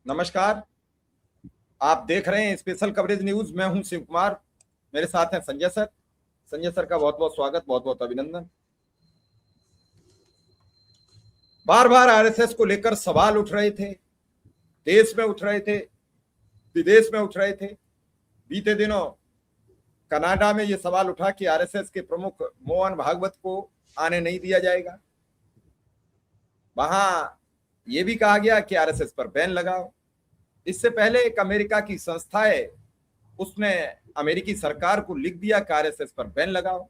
नमस्कार। आप देख रहे हैं स्पेशल कवरेज न्यूज। मैं हूं शिव कुमार, मेरे साथ हैं संजय सर। संजय सर का बहुत बहुत स्वागत, बहुत बहुत अभिनंदन। बार बार आरएसएस को लेकर सवाल उठ रहे थे, देश में उठ रहे थे, विदेश में उठ रहे थे। बीते दिनों कनाडा में यह सवाल उठा कि आरएसएस के प्रमुख मोहन भागवत को आने नहीं दिया जाएगा। वहां यह भी कहा गया कि आरएसएस पर बैन लगाओ। इससे पहले एक अमेरिका की संस्था है, उसने अमेरिकी सरकार को लिख दिया कि आरएसएस पर बैन लगाओ,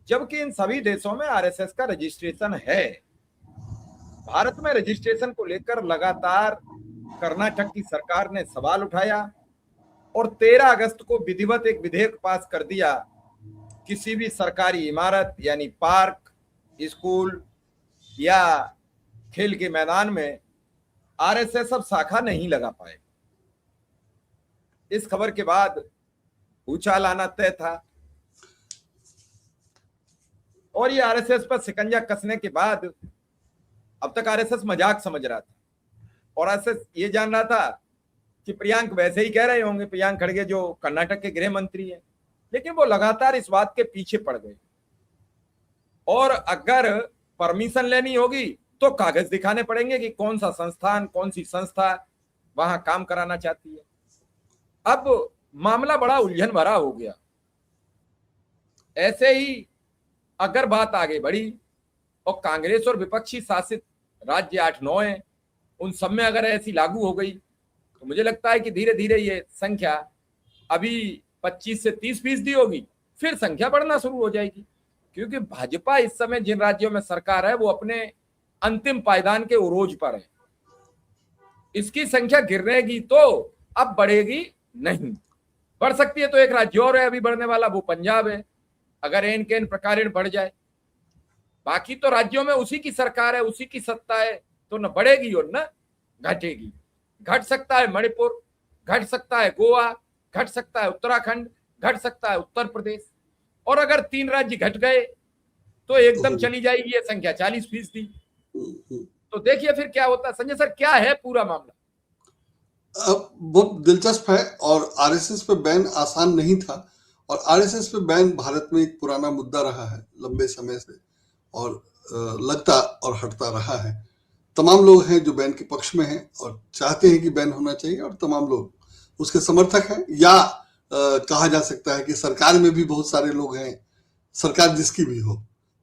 जबकि इन सभी देशों में आरएसएस का रजिस्ट्रेशन है। भारत में रजिस्ट्रेशन को लेकर लगातार कर्नाटक की सरकार ने सवाल उठाया और 13 अगस्त को विधिवत एक विधेयक पास कर दिया। किसी भी सरकारी इमारत यानी पार्क, स्कूल या खेल के मैदान में आरएसएस अब शाखा नहीं लगा पाए। इस खबर के बाद भूचाल आना तय था और ये आरएसएस पर शिकंजा कसने के बाद अब तक आरएसएस मजाक समझ रहा था और आरएसएस ये जान रहा था कि प्रियंक वैसे ही कह रहे होंगे, प्रियंक खड़गे जो कर्नाटक के गृह मंत्री हैं, लेकिन वो लगातार इस बात के पीछे पड़ गए। और अगर परमिशन लेनी होगी तो कागज दिखाने पड़ेंगे कि कौन सा संस्थान, कौन सी संस्था वहां काम कराना चाहती है। अब मामला बड़ा उलझन भरा हो गया। ऐसे ही अगर बात आगे बढ़ी और कांग्रेस और विपक्षी शासित राज्य 8-9 हैं, उन सब में अगर ऐसी लागू हो गई तो मुझे लगता है कि धीरे धीरे ये संख्या अभी 25 से 30% होगी, फिर संख्या बढ़ना शुरू हो जाएगी। क्योंकि भाजपा इस समय जिन राज्यों में सरकार है वो अपने अंतिम पायदान के उरोज पर है। इसकी संख्या गिरेगी तो अब बढ़ेगी नहीं। बढ़ सकती है तो एक राज्य और है अभी बढ़ने वाला, वो पंजाब है, अगर एन के एन प्रकार बढ़ जाए। बाकी तो राज्यों में उसी की सरकार है, उसी की सत्ता है, तो न बढ़ेगी और न घटेगी। घट सकता है मणिपुर, घट सकता है गोवा, घट सकता है उत्तराखंड, घट सकता है उत्तर प्रदेश। और अगर 3 राज्य घट गए तो एकदम चली जाएगी ये संख्या 40%। तो देखिए फिर क्या होता है। संजय सर, क्या है पूरा मामला? बहुत दिलचस्प है और आरएसएस पे बैन आसान नहीं था और आरएसएस पे बैन भारत में एक पुराना मुद्दा रहा है लंबे समय से और लगता और हटता रहा है। तमाम लोग हैं जो बैन के पक्ष में हैं और चाहते हैं कि बैन होना चाहिए और तमाम लोग उसके समर्थक हैं, या कहा जा सकता है कि सरकार में भी बहुत सारे लोग हैं, सरकार जिसकी भी हो,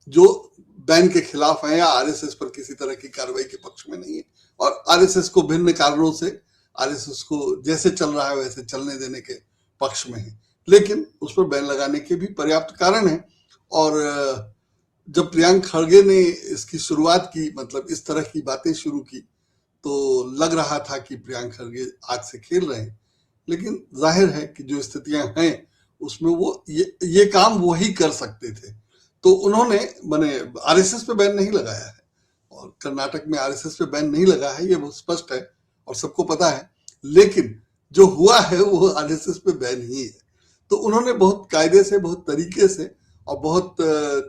जो बैन के खिलाफ है या आरएसएस पर किसी तरह की कार्रवाई के पक्ष में नहीं है और आरएसएस को भिन्न कारणों से आरएसएस को जैसे चल रहा है वैसे चलने देने के पक्ष में है। लेकिन उस पर बैन लगाने के भी पर्याप्त कारण है। और जब प्रियंक खड़गे ने इसकी शुरुआत की, मतलब इस तरह की बातें शुरू की, तो लग रहा था कि प्रियंक खड़गे आग से खेल रहे हैं। लेकिन जाहिर है कि जो स्थितियां हैं उसमें वो ये काम वो ही कर सकते थे। तो उन्होंने आरएसएस पे बैन नहीं लगाया है और कर्नाटक में आरएसएस पे बैन नहीं लगा है, ये बहुत स्पष्ट है और सबको पता है। लेकिन जो हुआ है वो आरएसएस पे बैन ही है। तो उन्होंने बहुत कायदे से, बहुत तरीके से और बहुत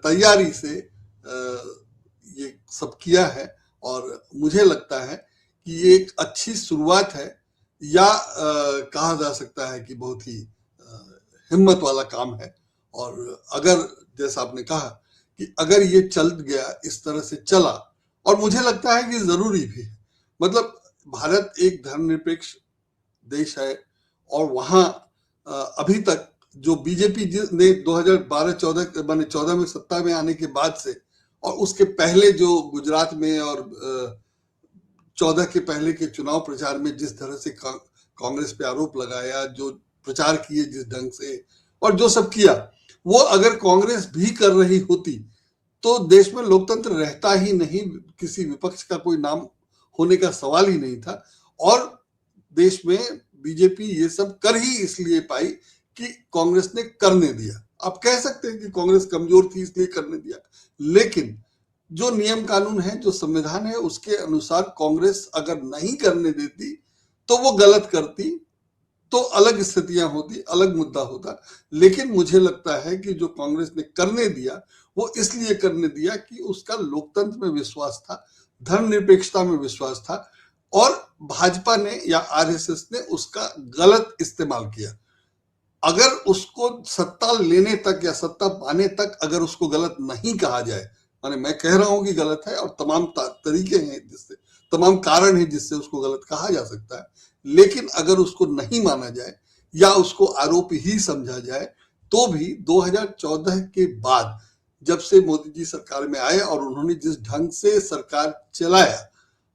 तैयारी से ये सब किया है और मुझे लगता है कि ये एक अच्छी शुरुआत है, या कहा जा सकता है कि बहुत ही हिम्मत वाला काम है। और अगर जैसा आपने कहा कि अगर ये चल गया, इस तरह से चला, और मुझे लगता है कि जरूरी भी है। मतलब भारत एक धर्मनिरपेक्ष देश है और वहां अभी तक जो बीजेपी ने 2012-14 में सत्ता में आने के बाद से और उसके पहले जो गुजरात में और 14 के पहले के चुनाव प्रचार में जिस तरह से कांग्रेस पे आरोप लगाया, जो प्रचार किए जिस ढंग से और जो सब किया, वो अगर कांग्रेस भी कर रही होती तो देश में लोकतंत्र रहता ही नहीं, किसी विपक्ष का कोई नाम होने का सवाल ही नहीं था। और देश में बीजेपी ये सब कर ही इसलिए पाई कि कांग्रेस ने करने दिया। आप कह सकते हैं कि कांग्रेस कमजोर थी इसलिए करने दिया, लेकिन जो नियम कानून है, जो संविधान है, उसके अनुसार कांग्रेस अगर नहीं करने देती तो वो गलत करती, तो अलग स्थितियां होती, अलग मुद्दा होता। लेकिन मुझे लगता है कि जो कांग्रेस ने करने दिया वो इसलिए करने दिया कि उसका लोकतंत्र में विश्वास था, धर्मनिरपेक्षता में विश्वास था और भाजपा ने या आरएसएस ने उसका गलत इस्तेमाल किया। अगर उसको सत्ता लेने तक या सत्ता पाने तक अगर उसको गलत नहीं कहा जाए, माने मैं कह रहा हूं कि गलत है और तमाम तरीके हैं जिससे, तमाम कारण हैं जिससे उसको गलत कहा जा सकता है, लेकिन अगर उसको नहीं माना जाए या उसको आरोप ही समझा जाए, तो भी 2014 के बाद जब से मोदी जी सरकार में आए और उन्होंने जिस ढंग से सरकार चलाया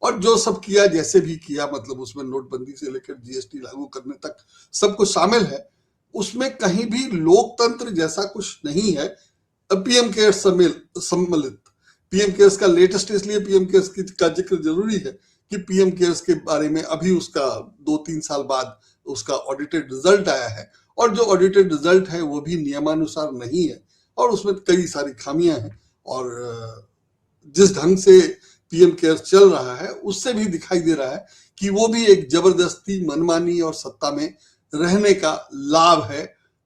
और जो सब किया, जैसे भी किया, मतलब उसमें नोटबंदी से लेकर जीएसटी लागू करने तक सब कुछ शामिल है, उसमें कहीं भी लोकतंत्र जैसा कुछ नहीं है। पीएम केयर्स सम्मिलित, पीएम केयर्स का लेटेस्ट इसलिए पीएम केयर्स का जिक्र जरूरी है कि पीएम केयर्स के बारे में अभी उसका 2-3 साल बाद उसका ऑडिटेड रिजल्ट आया है और जो ऑडिटेड रिजल्ट है वो भी नियमानुसार नहीं है और उसमें कई सारी खामियां हैं और जिस ढंग से पीएम केयर्स चल रहा है उससे भी दिखाई दे रहा है कि वो भी एक जबरदस्ती, मनमानी और सत्ता में रहने का लाभ है।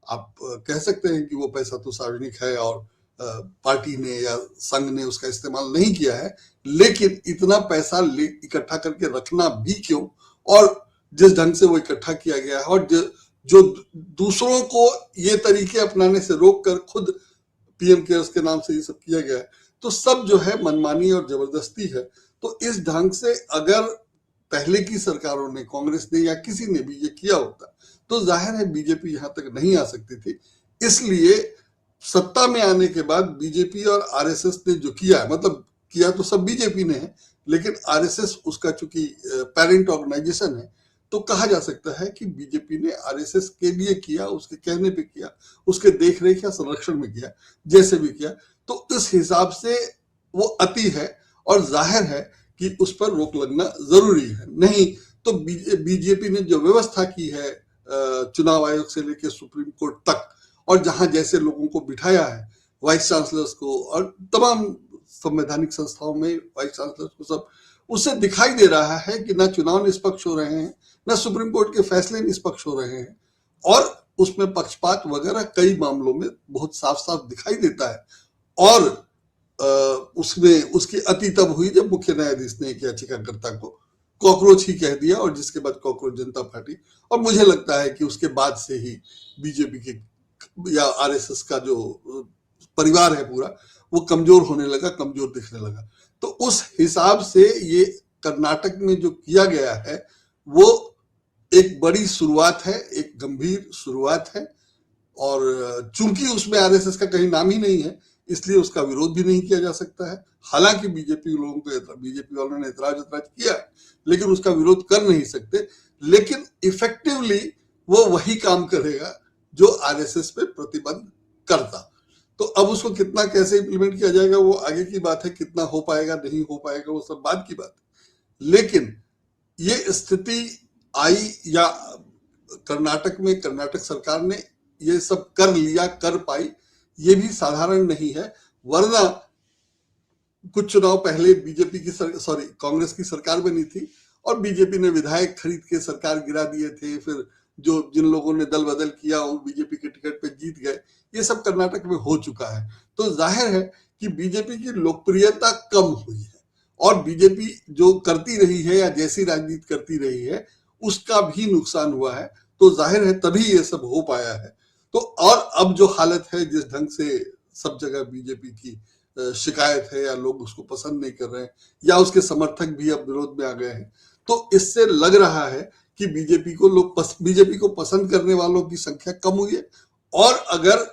आप कह सकते हैं कि वो पैसा तो सार्वजनिक है और पार्टी ने या संघ ने उसका इस्तेमाल नहीं किया है, लेकिन इतना पैसा इकट्ठा करके रखना भी क्यों, और जिस ढंग से वो इकट्ठा किया गया है और जो दूसरों को ये तरीके अपनाने से रोककर खुद पीएम केयर्स के नाम से ये सब किया गया है, तो सब जो है मनमानी और जबरदस्ती है। तो इस ढंग से अगर पहले की सरकारों ने, कांग्रेस ने या किसी ने भी ये किया होता तो जाहिर है बीजेपी यहां तक नहीं आ सकती थी। इसलिए सत्ता में आने के बाद बीजेपी और आरएसएस ने जो किया है, मतलब किया तो सब बीजेपी ने है, लेकिन आरएसएस उसका चूंकि पेरेंट ऑर्गेनाइजेशन है, तो कहा जा सकता है कि बीजेपी ने आरएसएस के लिए किया, उसके कहने पे किया, उसके देख रेख या संरक्षण में किया, जैसे भी किया। तो इस हिसाब से वो अति है और जाहिर है कि उस पर रोक लगना जरूरी है। नहीं तो बीजेपी ने जो व्यवस्था की है चुनाव आयोग से लेकर सुप्रीम कोर्ट तक, और जहां जैसे लोगों को बिठाया है, वाइस चांसलर्स को और तमाम संवैधानिक संस्थाओं में वाइस चांसलर्स को, सब उससे दिखाई दे रहा है कि ना चुनाव निष्पक्ष हो रहे हैं, ना सुप्रीम कोर्ट के फैसले निष्पक्ष हो रहे हैं और उसमें पक्षपात वगैरह कई मामलों में बहुत साफ साफ दिखाई देता है। और उसमें उसकी अति तब हुई जब मुख्य न्यायाधीश ने एक याचिकाकर्ता को कॉकरोच ही कह दिया और जिसके बाद कॉकरोच जनता पार्टी, और मुझे लगता है कि उसके बाद से ही बीजेपी के या आरएसएस का जो परिवार है पूरा, वो कमजोर होने लगा, कमजोर दिखने लगा। तो उस हिसाब से ये कर्नाटक में जो किया गया है वो एक बड़ी शुरुआत है, एक गंभीर शुरुआत है, और चूंकि उसमें आरएसएस का कहीं नाम ही नहीं है इसलिए उसका विरोध भी नहीं किया जा सकता है। हालांकि बीजेपी वालों ने एतराज किया है, लेकिन उसका विरोध कर नहीं सकते। लेकिन इफेक्टिवली वो वही काम करेगा जो आरएसएस पे प्रतिबंध करता। तो अब उसको कितना कैसे इंप्लीमेंट किया जाएगा वो आगे की बात है, कितना हो पाएगा नहीं हो पाएगा वो सब बाद की बात है। लेकिन ये स्थिति आई या कर्नाटक में कर्नाटक सरकार ने ये सब कर लिया, कर पाई, ये भी साधारण नहीं है। वरना कुछ चुनाव पहले बीजेपी की कांग्रेस की सरकार बनी थी और बीजेपी ने विधायक खरीद के सरकार गिरा दिए थे, फिर जो जिन लोगों ने दल बदल किया वो बीजेपी के टिकट पे जीत गए, ये सब कर्नाटक में हो चुका है। तो जाहिर है कि बीजेपी की लोकप्रियता कम हुई है और बीजेपी जो करती रही है या जैसी राजनीति करती रही है उसका भी नुकसान हुआ है। तो जाहिर है तभी ये सब हो पाया है। तो और अब जो हालत है, जिस ढंग से सब जगह बीजेपी की शिकायत है या लोग उसको पसंद नहीं कर रहे हैं या उसके समर्थक भी अब विरोध में आ गए हैं, तो इससे लग रहा है कि बीजेपी को पसंद करने वालों की संख्या कम हुई है। और अगर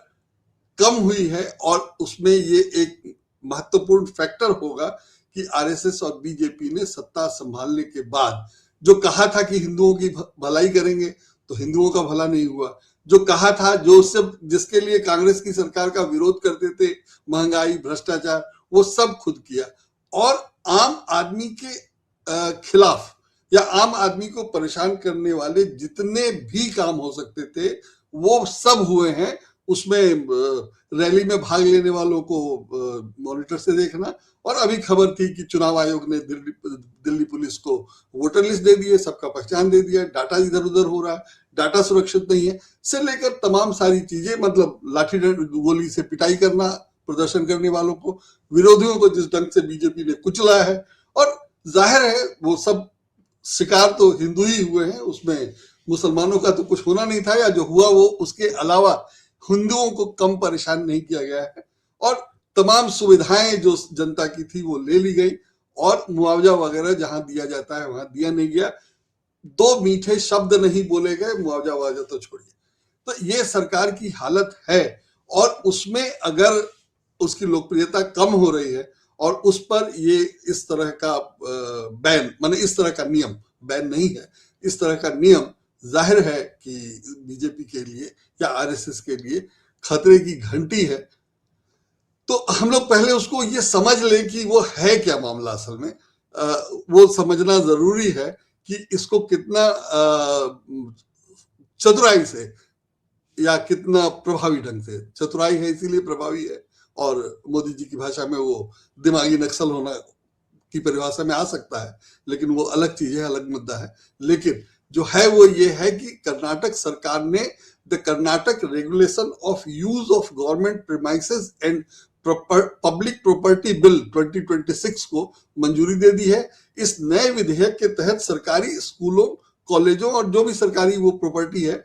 कम हुई है और उसमें ये एक महत्वपूर्ण फैक्टर होगा कि आरएसएस और बीजेपी ने सत्ता संभालने के बाद जो कहा था कि हिंदुओं की भलाई करेंगे, तो हिंदुओं का भला नहीं हुआ। जो कहा था, जो सब जिसके लिए कांग्रेस की सरकार का विरोध करते थे, महंगाई, भ्रष्टाचार, वो सब खुद किया। और आम आदमी के खिलाफ या आम आदमी को परेशान करने वाले जितने भी काम हो सकते थे वो सब हुए हैं। उसमें रैली में भाग लेने वालों को मॉनिटर से देखना, और अभी खबर थी कि चुनाव आयोग ने दिल्ली पुलिस को वोटर लिस्ट दे दिए, सबका पहचान दे दिया, डाटा इधर उधर हो रहा है, डाटा सुरक्षित नहीं है, से लेकर तमाम सारी चीजें, मतलब लाठी गोली से पिटाई करना प्रदर्शन करने वालों को, विरोधियों को जिस ढंग से बीजेपी ने कुचला है। और जाहिर है वो सब शिकार तो हिंदू ही हुए हैं, उसमें मुसलमानों का तो कुछ होना नहीं था, या जो हुआ वो उसके अलावा हिंदुओं को कम परेशान नहीं किया गया है। और तमाम सुविधाएं जो जनता की थी वो ले ली गई, और मुआवजा वगैरह जहां दिया जाता है वहां दिया नहीं गया। दो मीठे शब्द नहीं बोले गए, मुआवजा वावजा तो छोड़िए। तो ये सरकार की हालत है, और उसमें अगर उसकी लोकप्रियता कम हो रही है और उस पर ये इस तरह का बैन, माने इस तरह का नियम, बैन नहीं है, इस तरह का नियम जाहिर है कि बीजेपी के लिए या आरएसएस के लिए खतरे की घंटी है। तो हम लोग पहले उसको ये समझ लें कि वो है क्या मामला असल में, वो समझना जरूरी है कि इसको कितना चतुराई से या कितना प्रभावी ढंग से, चतुराई है इसीलिए प्रभावी है, और मोदी जी की भाषा में वो दिमागी नक्सल होना की परिभाषा में आ सकता है, लेकिन वो अलग चीज है, अलग मुद्दा है। लेकिन जो है वो ये है कि कर्नाटक सरकार ने the Karnataka regulation of use of government premises and public property bill 2026 को मंजूरी दे दी है। इस नए विधेयक के तहत सरकारी स्कूलों, कॉलेजों और जो भी सरकारी वो प्रॉपर्टी है,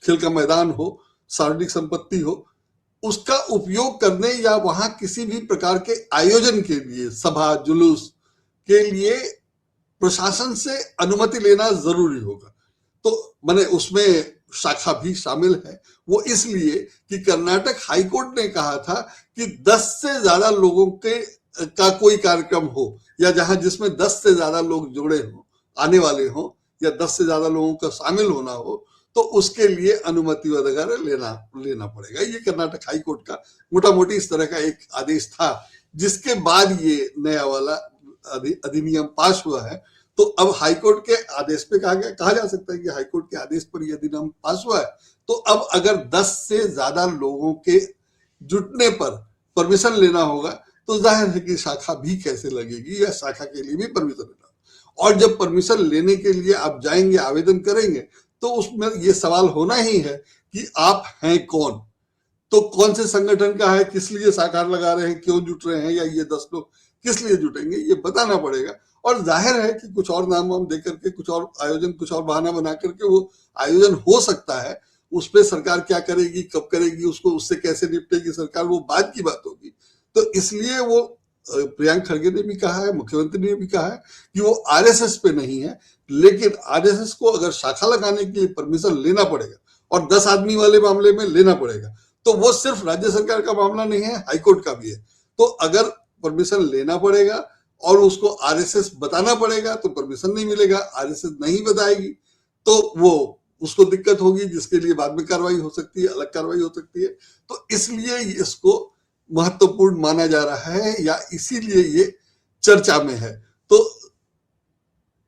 खेल का मैदान हो, सार्वजनिक संपत्ति हो, उसका उपयोग करने या वहां किसी भी प्रकार के आयोजन के लिए, सभा जुलूस के लिए प्रशासन से अनुमति लेना जरूरी होगा। तो माने उसमें शाखा भी शामिल है। वो इसलिए कि कर्नाटक हाईकोर्ट ने कहा था कि 10 से ज्यादा लोगों के का कोई कार्यक्रम हो, या जहां जिसमें 10 से ज्यादा लोग जुड़े हो, आने वाले हो, या 10 से ज्यादा लोगों का शामिल होना हो, तो उसके लिए अनुमति वगैरह लेना पड़ेगा। ये कर्नाटक हाईकोर्ट का मोटा मोटी इस तरह का एक आदेश था, जिसके बाद ये नया वाला अधिनियम पास हुआ है। तो अब हाईकोर्ट के आदेश पे कहा जा सकता है कि हाईकोर्ट के आदेश पर यह अधिनियम पास हुआ है। तो अब अगर 10 से ज्यादा लोगों के जुटने पर परमिशन लेना होगा, तो जाहिर है कि शाखा भी कैसे लगेगी, या शाखा के लिए भी परमिशन लेना। और जब परमिशन लेने के लिए आप जाएंगे, आवेदन करेंगे, तो उसमें ये सवाल होना ही है कि आप हैं कौन, तो कौन से संगठन का है, किस लिए साकार लगा रहे हैं, क्यों जुट रहे हैं, या ये 10 लोग किस लिए जुटेंगे, ये बताना पड़ेगा। और जाहिर है कि कुछ और नाम वाम देकर के, कुछ और आयोजन, कुछ और बहाना बना करके वो आयोजन हो सकता है। उस पर सरकार क्या करेगी, कब करेगी, उसको उससे कैसे निपटेगी सरकार, वो बाद की बात होगी। तो इसलिए वो प्रियंक खड़गे ने भी कहा है, मुख्यमंत्री ने भी कहा है कि वो आरएसएस पे नहीं है, लेकिन आरएसएस को अगर शाखा लगाने के लिए परमिशन लेना पड़ेगा, और 10 आदमी वाले मामले में लेना पड़ेगा, तो वो सिर्फ राज्य सरकार का मामला नहीं है, हाईकोर्ट का भी है। तो अगर परमिशन लेना पड़ेगा और उसको आरएसएस बताना पड़ेगा, तो परमिशन नहीं मिलेगा। आरएसएस नहीं बताएगी तो वो उसको दिक्कत होगी, जिसके लिए बाद में कार्रवाई हो सकती है, अलग कार्रवाई हो सकती है। तो इसलिए इसको महत्वपूर्ण माना जा रहा है, या इसीलिए ये चर्चा में है। तो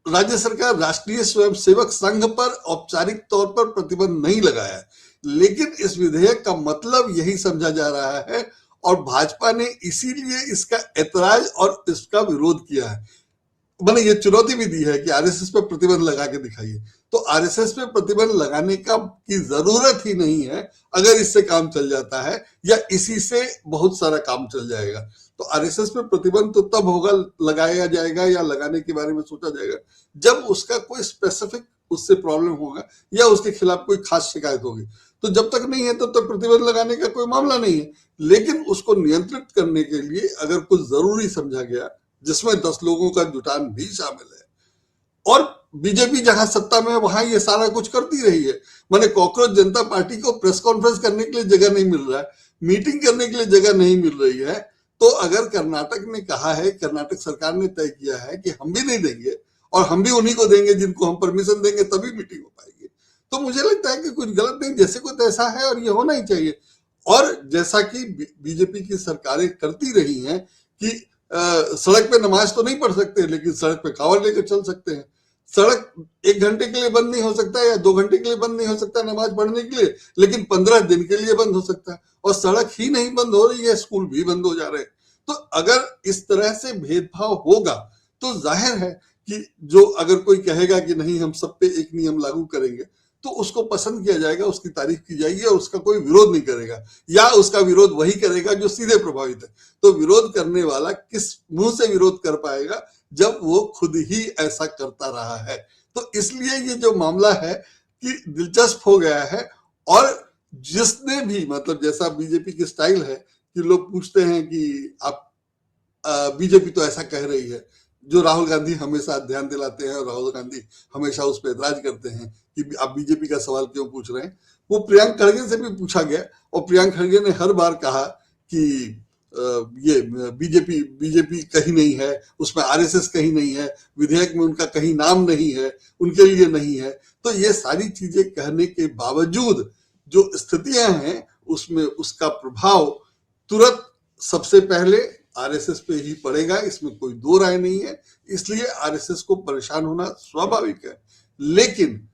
राज्य सरकार राष्ट्रीय स्वयंसेवक संघ पर औपचारिक तौर पर प्रतिबंध नहीं लगाया है, लेकिन इस विधेयक का मतलब यही समझा जा रहा है, और भाजपा ने इसीलिए इसका ऐतराज और इसका विरोध किया है। मैंने ये चुनौती भी दी है कि आरएसएस पे प्रतिबंध लगा के दिखाइए। तो आरएसएस पे प्रतिबंध लगाने की जरूरत ही नहीं है, अगर इससे काम चल जाता है, या इसी से बहुत सारा काम चल जाएगा। तो आरएसएस पे प्रतिबंध तो तब होगा, लगाया जाएगा या लगाने के बारे में सोचा जाएगा, जब उसका कोई स्पेसिफिक उससे प्रॉब्लम होगा, या उसके खिलाफ कोई खास शिकायत होगी। तो जब तक नहीं है तब तक प्रतिबंध लगाने का कोई मामला नहीं है। लेकिन उसको नियंत्रित करने के लिए अगर कुछ जरूरी समझा गया, जिसमें 10 लोगों का जुटान भी शामिल है, और बीजेपी जहां सत्ता में है वहां ये सारा कुछ करती रही है। माने कॉकरोच जनता पार्टी को प्रेस कॉन्फ्रेंस करने के लिए जगह नहीं मिल रहा है, मीटिंग करने के लिए जगह नहीं मिल रही है। तो अगर कर्नाटक ने कहा है, कर्नाटक सरकार ने तय किया है कि हम भी नहीं देंगे, और हम भी उन्हीं को देंगे जिनको हम परमिशन देंगे, तभी मीटिंग हो पाएगी, तो मुझे लगता है कि कुछ गलत नहीं, जैसे को तैसा है, और ये होना ही चाहिए। और जैसा कि बीजेपी की सरकारें करती रही हैं कि सड़क पे नमाज तो नहीं पढ़ सकते, लेकिन सड़क पे कावड़ लेकर चल सकते हैं। सड़क 1 घंटे के लिए बंद नहीं हो सकता, या 2 घंटे के लिए बंद नहीं हो सकता नमाज पढ़ने के लिए, लेकिन 15 दिन के लिए बंद हो सकता है। और सड़क ही नहीं बंद हो रही है, स्कूल भी बंद हो जा रहे हैं। तो अगर इस तरह से भेदभाव होगा, तो जाहिर है कि जो अगर कोई कहेगा कि नहीं हम सब पे एक नियम लागू करेंगे, तो उसको पसंद किया जाएगा, उसकी तारीफ की जाएगी, और उसका कोई विरोध नहीं करेगा, या उसका विरोध वही करेगा जो सीधे प्रभावित है। तो विरोध करने वाला किस मुंह से विरोध कर पाएगा, जब वो खुद ही ऐसा करता रहा है। तो इसलिए ये जो मामला है कि दिलचस्प हो गया है। और जिसने भी, मतलब जैसा बीजेपी की स्टाइल है कि लोग पूछते हैं कि आप बीजेपी तो ऐसा कह रही है, जो राहुल गांधी हमेशा ध्यान दिलाते हैं और राहुल गांधी हमेशा उस पर ऐतराज करते हैं कि आप बीजेपी का सवाल क्यों पूछ रहे हैं। वो प्रियंक खड़गे से भी पूछा गया और प्रियंक खड़गे ने हर बार कहा कि ये बीजेपी कहीं नहीं है, उसमें आरएसएस कहीं नहीं है, विधेयक में उनका कहीं नाम नहीं है, उनके लिए नहीं है। तो ये सारी चीजें कहने के बावजूद जो स्थितियां हैं उसमें उसका प्रभाव तुरंत सबसे पहले आरएसएस पे ही पड़ेगा, इसमें कोई दो राय नहीं है। इसलिए आरएसएस को परेशान होना स्वाभाविक है। लेकिन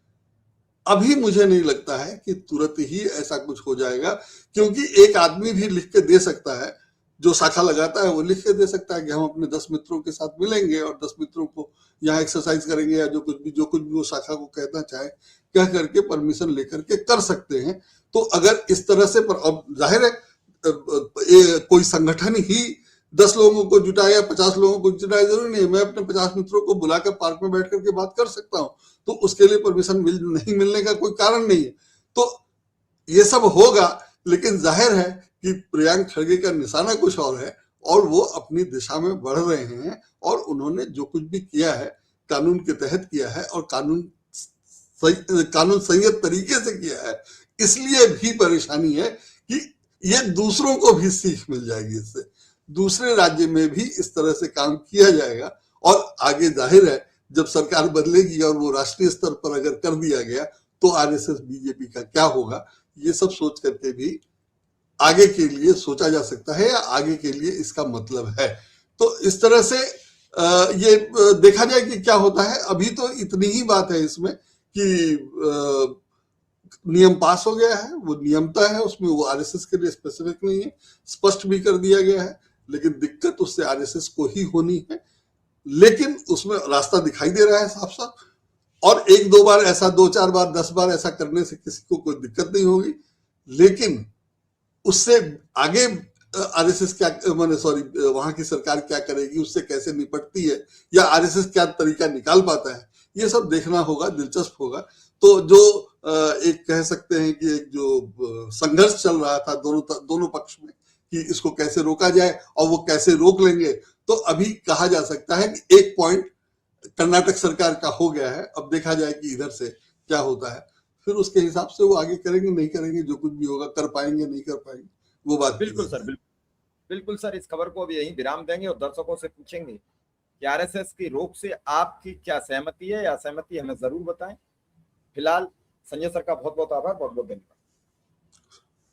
अभी मुझे नहीं लगता है कि तुरंत ही ऐसा कुछ हो जाएगा, क्योंकि एक आदमी भी लिख के दे सकता है, जो शाखा लगाता है वो लिख के दे सकता है कि हम अपने 10 मित्रों के साथ मिलेंगे और 10 मित्रों को यहाँ एक्सरसाइज करेंगे, या जो कुछ भी वो शाखा को कहना चाहे कह करके परमिशन लेकर के कर सकते हैं। तो अगर इस तरह से, पर अब जाहिर है कोई संगठन ही 10 लोगों को जुटाए या 50 लोगों को जुटाए जरूरी नहीं है। मैं अपने 50 मित्रों को बुलाकर पार्क में बैठ करके बात कर सकता हूँ, तो उसके लिए परमिशन नहीं मिलने का कोई कारण नहीं है। तो ये सब होगा, लेकिन जाहिर है कि प्रियंक खड़गे का निशाना कुछ और है और वो अपनी दिशा में बढ़ रहे हैं। और उन्होंने जो कुछ भी किया है कानून के तहत किया है और कानून संयत तरीके से किया है। इसलिए भी परेशानी है कि ये दूसरों को भी सीख मिल जाएगी, इससे दूसरे राज्य में भी इस तरह से काम किया जाएगा। और आगे जाहिर है जब सरकार बदलेगी और वो राष्ट्रीय स्तर पर अगर कर दिया गया तो आरएसएस बीजेपी का क्या होगा, ये सब सोच करके भी आगे के लिए सोचा जा सकता है या आगे के लिए इसका मतलब है। तो इस तरह से ये देखा जाए कि क्या होता है। अभी तो इतनी ही बात है इसमें कि नियम पास हो गया है, वो नियमता है, उसमें वो आरएसएस के लिए स्पेसिफिक नहीं है, स्पष्ट भी कर दिया गया है। लेकिन दिक्कत उससे आरएसएस को ही होनी है। लेकिन उसमें रास्ता दिखाई दे रहा है साफ साफ। और एक दो बार ऐसा, 2-4 बार, 10 बार ऐसा करने से किसी को कोई दिक्कत नहीं होगी। लेकिन उससे आगे आरएसएस क्या, मैंने सॉरी, वहां की सरकार क्या करेगी, उससे कैसे निपटती है, या आरएसएस क्या तरीका निकाल पाता है, ये सब देखना होगा, दिलचस्प होगा। तो जो एक कह सकते हैं कि एक जो संघर्ष चल रहा था दोनों पक्ष में कि इसको कैसे रोका जाए और वो कैसे रोक लेंगे, तो अभी कहा जा सकता है कि एक पॉइंट कर्नाटक सरकार का हो गया है। अब देखा जाए कि इधर से क्या होता है, फिर उसके हिसाब से वो आगे करेंगे नहीं करेंगे, जो कुछ भी होगा, कर पाएंगे नहीं कर पाएंगे, वो बात। बिल्कुल सर, बिल्कुल सर। इस खबर को अब यहीं विराम देंगे और दर्शकों से पूछेंगे कि आरएसएस की रोक से आपकी क्या सहमति है या असहमति, हमें जरूर बताएं। फिलहाल संजय सर का बहुत बहुत आभार, बहुत बहुत धन्यवाद।